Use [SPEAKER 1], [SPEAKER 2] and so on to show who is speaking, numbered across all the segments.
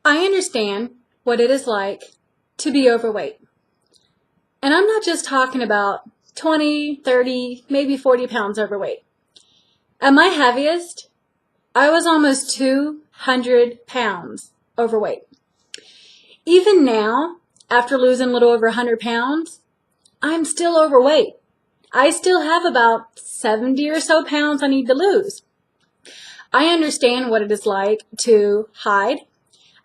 [SPEAKER 1] I understand what it is like to be overweight. And I'm not just talking about 20, 30, maybe 40 pounds overweight. At my heaviest, I was almost 200 pounds overweight. Even now, after losing a little over 100 pounds, I'm still overweight. I still have about 70 or so pounds I need to lose. I understand what it is like to hide.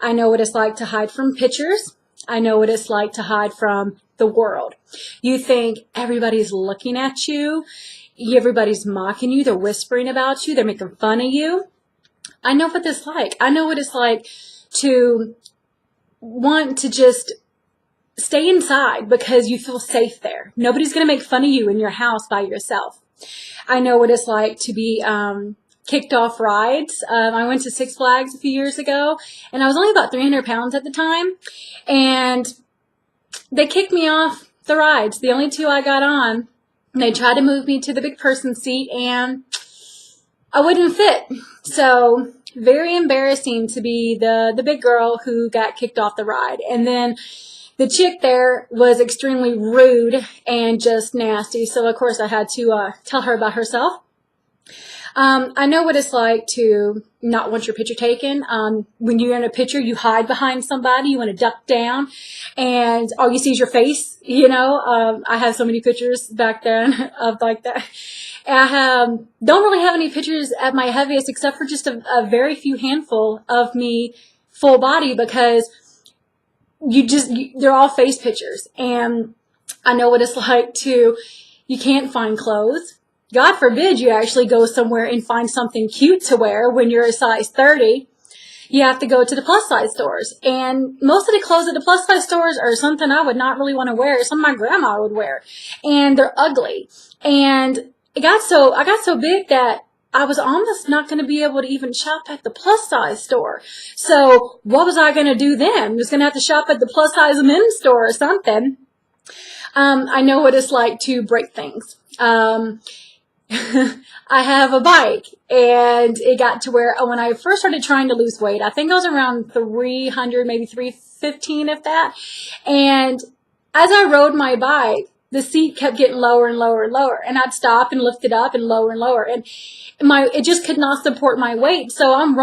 [SPEAKER 1] I know what it's like to hide from pictures. I know what it's like to hide from the world. You think everybody's looking at you. Everybody's mocking you. They're whispering about you. They're making fun of you. I know what this is like. I know what it's like to want to just stay inside because you feel safe there. Nobody's going to make fun of you in your house by yourself. I know what it's like to be kicked off rides. I went to Six Flags a few years ago, and I was only about 300 pounds at the time, and they kicked me off the rides, the only two I got on. And they tried to move me to the big person seat, and I wouldn't fit. So very embarrassing to be the big girl who got kicked off the ride. And then the chick there was extremely rude and just nasty. So, of course, I had to tell her about herself. I know what it's like to not want your picture taken. When you're in a picture, you hide behind somebody. You want to duck down, and all you see is your face. I have so many pictures back then of like that. I don't really have any pictures at my heaviest except for just a very few handful of me full body because they're all face pictures. And I know what it's like you can't find clothes. God forbid you actually go somewhere and find something cute to wear when you're a size 30. You have to go to the plus size stores. And most of the clothes at the plus size stores are something I would not really want to wear. Some my grandma would wear. And they're ugly. And I got so big that I was almost not going to be able to even shop at the plus size store. So what was I going to do then? I was going to have to shop at the plus size men's store or something. I know what it's like to break things. I have a bike, and it got to where when I first started trying to lose weight, I think I was around 300, maybe 315 if that. And as I rode my bike, the seat kept getting lower and lower and lower, and I'd stop and lift it up and lower and lower, and it just could not support my weight. So I'm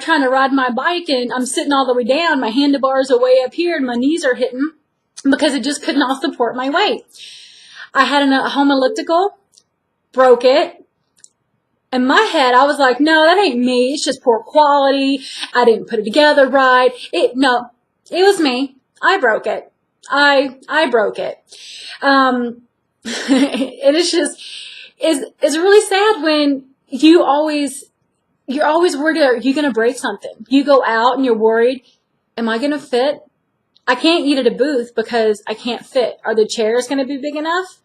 [SPEAKER 1] trying to ride my bike, and I'm sitting all the way down. My handlebars are way up here, and my knees are hitting because it just could not support my weight. I had a home elliptical. Broke it. In my head, I was like, no, that ain't me. It's just poor quality. I didn't put it together right. It was me. I broke it. I broke it. It is just, it's really sad when you're always worried, are you going to break something? You go out and you're worried, am I going to fit? I can't eat at a booth because I can't fit. Are the chairs going to be big enough?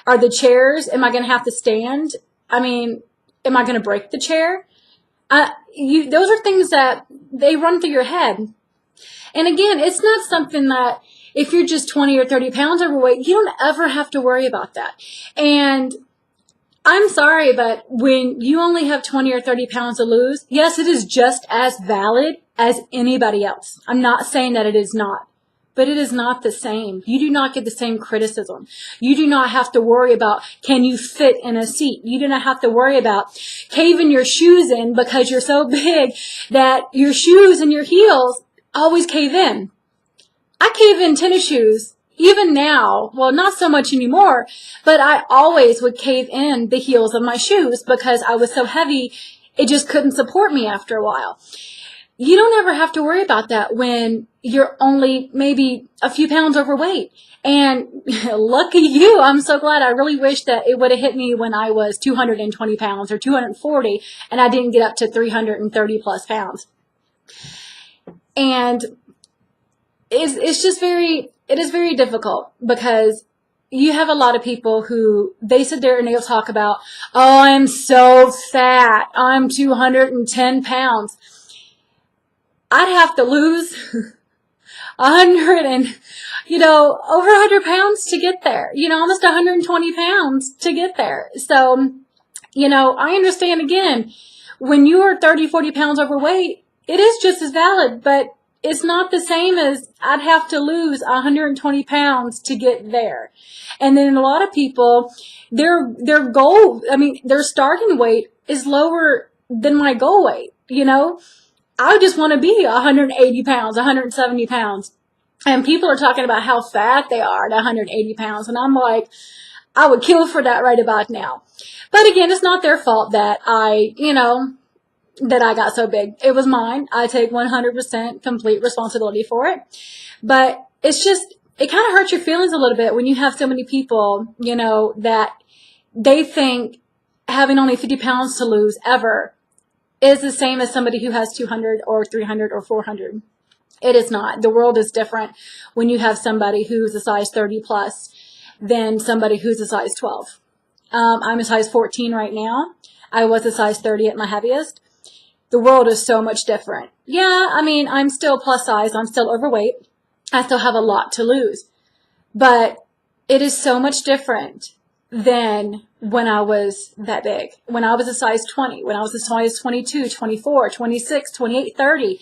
[SPEAKER 1] Are the chairs, am I going to have to stand? I mean, am I going to break the chair? Those are things that they run through your head. And again, it's not something that if you're just 20 or 30 pounds overweight, you don't ever have to worry about that. And I'm sorry, but when you only have 20 or 30 pounds to lose, yes, it is just as valid as anybody else. I'm not saying that it is not. But it is not the same. You do not get the same criticism. You do not have to worry about, can you fit in a seat? You do not have to worry about caving your shoes in because you're so big that your shoes and your heels always cave in. I cave in tennis shoes, even now. Well, not so much anymore, but I always would cave in the heels of my shoes because I was so heavy, it just couldn't support me after a while. You don't ever have to worry about that when you're only maybe a few pounds overweight. And lucky you, I'm so glad. I really wish that it would have hit me when I was 220 pounds or 240 and I didn't get up to 330 plus pounds. And it is very difficult because you have a lot of people who they sit there and they'll talk about, oh, I'm so fat. I'm 210 pounds. I'd have to lose 100 and, over 100 pounds to get there, almost 120 pounds to get there. So, I understand again, when you are 30, 40 pounds overweight, it is just as valid, but it's not the same as I'd have to lose 120 pounds to get there. And then a lot of people, their goal, I mean, their starting weight is lower than my goal weight, you know? I just want to be 180 pounds, 170 pounds. And people are talking about how fat they are at 180 pounds. And I'm like, I would kill for that right about now. But again, it's not their fault that that I got so big. It was mine. I take 100% complete responsibility for it. But it's just, it kind of hurts your feelings a little bit when you have so many people, that they think having only 50 pounds to lose ever is the same as somebody who has 200 or 300 or 400. It is not. The world is different when you have somebody who's a size 30 plus than somebody who's a size 12. I'm a size 14 right now. I was a size 30 at my heaviest. The world is so much different. Yeah, I mean, I'm still plus size. I'm still overweight. I still have a lot to lose. But it is so much different than when I was that big. When I was a size 20, when I was a size 22, 24, 26, 28, 30.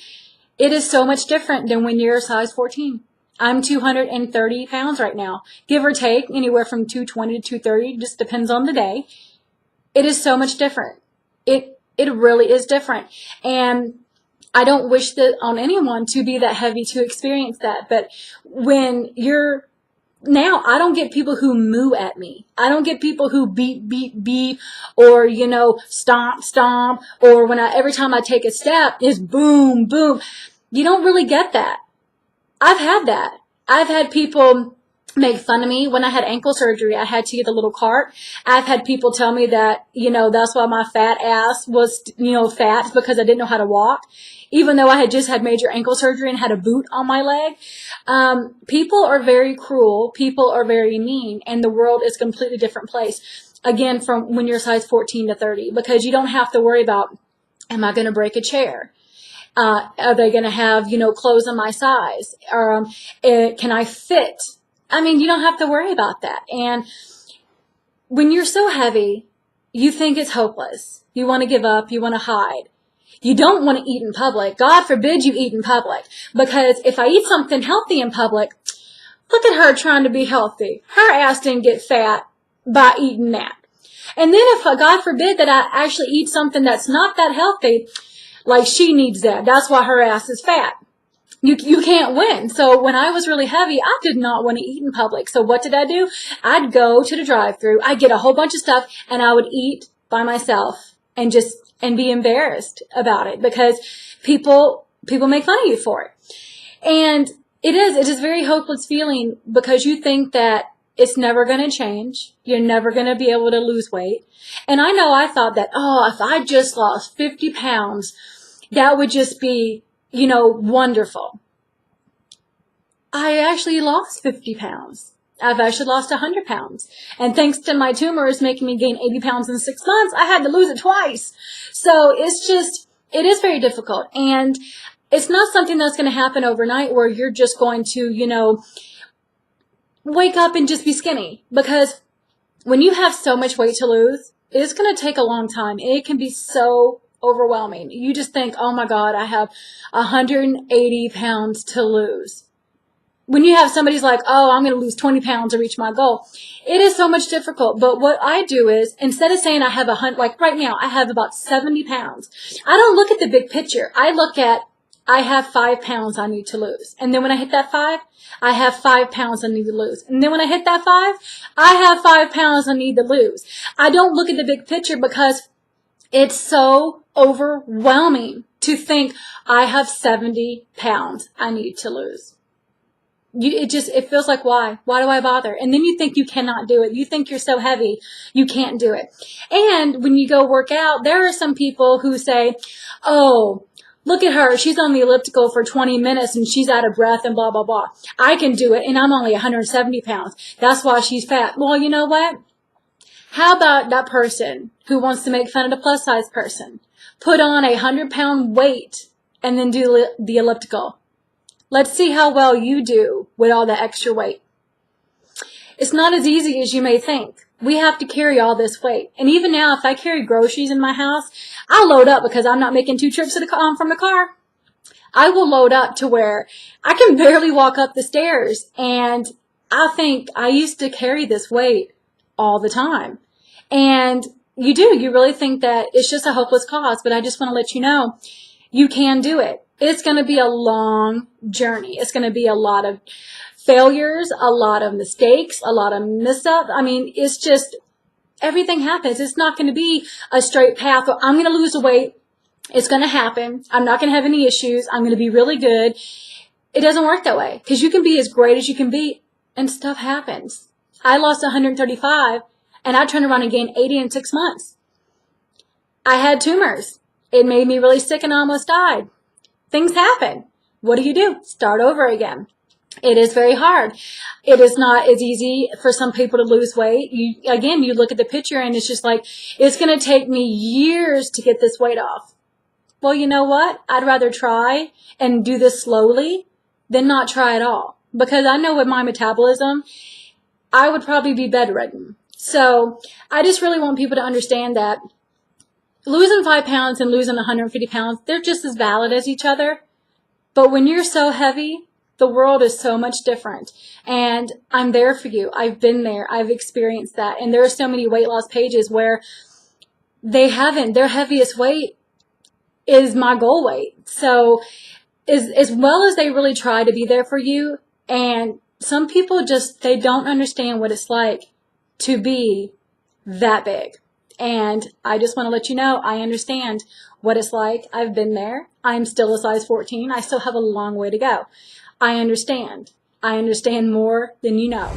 [SPEAKER 1] It is so much different than when you're a size 14. I'm 230 pounds right now. Give or take anywhere from 220 to 230. Just depends on the day. It is so much different. It really is different. And I don't wish that on anyone to be that heavy to experience that. But when you're now, I don't get people who moo at me. I don't get people who beep, or, stomp, or every time I take a step is boom, boom. You don't really get that. I've had that. I've had people make fun of me. When I had ankle surgery, I had to get a little cart. I've had people tell me that, that's why my fat ass was, fat, because I didn't know how to walk, even though I had just had major ankle surgery and had a boot on my leg. People are very cruel. People are very mean, and the world is a completely different place. Again, from when you're size 14 to 30, because you don't have to worry about, am I going to break a chair? Are they going to have, clothes on my size? Can I fit? I mean, you don't have to worry about that. And when you're so heavy, you think it's hopeless. You want to give up. You want to hide. You don't want to eat in public. God forbid you eat in public. Because if I eat something healthy in public, look at her trying to be healthy. Her ass didn't get fat by eating that. And then if, God forbid, that I actually eat something that's not that healthy, like she needs that. That's why her ass is fat. You can't win. So when I was really heavy, I did not want to eat in public. So what did I do? I'd go to the drive-thru. I'd get a whole bunch of stuff, and I would eat by myself and be embarrassed about it, because people make fun of you for it. And it is very hopeless feeling, because you think that it's never going to change. You're never going to be able to lose weight. And I know I thought that, if I just lost 50 pounds, that would just be, wonderful. I actually lost 50 pounds. I've actually lost 100 pounds. And thanks to my tumors making me gain 80 pounds in 6 months, I had to lose it twice. So it is very difficult. And it's not something that's going to happen overnight, where you're just going to, wake up and just be skinny. Because when you have so much weight to lose, it's going to take a long time. It can be so overwhelming. You just think, oh my God, I have 180 pounds to lose. When you have somebody's like, I'm going to lose 20 pounds to reach my goal, it is so much difficult. But what I do is, instead of saying I have 100, like right now, I have about 70 pounds. I don't look at the big picture. I look at, I have 5 pounds I need to lose. And then when I hit that 5, I have 5 pounds I need to lose. And then when I hit that 5, I have 5 pounds I need to lose. I don't look at the big picture, because it's so overwhelming to think I have 70 pounds I need to lose. It feels like, why? Why do I bother? And then you think you cannot do it. You think you're so heavy, you can't do it. And when you go work out, there are some people who say, look at her. She's on the elliptical for 20 minutes and she's out of breath and blah, blah, blah. I can do it, and I'm only 170 pounds. That's why she's fat. Well, you know what? How about that person who wants to make fun of the plus size person? Put on a 100-pound weight and then do the elliptical. Let's see how well you do with all the extra weight. It's not as easy as you may think. We have to carry all this weight. And even now, if I carry groceries in my house, I'll load up, because I'm not making 2 trips from the car. I will load up to where I can barely walk up the stairs. And I think I used to carry this weight all the time. And you really think that it's just a hopeless cause, but I just want to let you know, you can do it. It's going to be a long journey. It's going to be a lot of failures, a lot of mistakes, a lot of mess-ups. I mean, it's just, everything happens. It's not going to be a straight path. I'm going to lose the weight. It's going to happen. I'm not going to have any issues. I'm going to be really good. It doesn't work that way, because you can be as great as you can be and stuff happens. I lost 135 and I turned around and gained 80 in 6 months. I had tumors. It made me really sick and I almost died. Things happen. What do? Start over again. It is very hard. It is not as easy for some people to lose weight. You look at the picture and it's just like, it's going to take me years to get this weight off. Well, you know what? I'd rather try and do this slowly than not try at all. Because I know with my metabolism, I would probably be bedridden. So I just really want people to understand that losing 5 pounds and losing 150 pounds, they're just as valid as each other. But when you're so heavy, the world is so much different. And I'm there for you. I've been there. I've experienced that. And there are so many weight loss pages where they haven't. Their heaviest weight is my goal weight. So as well as they really try to be there for you, and some people just, they don't understand what it's like to be that big. And I just want to let you know, I understand what it's like. I've been there. I'm still a size 14. I still have a long way to go. I understand. I understand more than you know.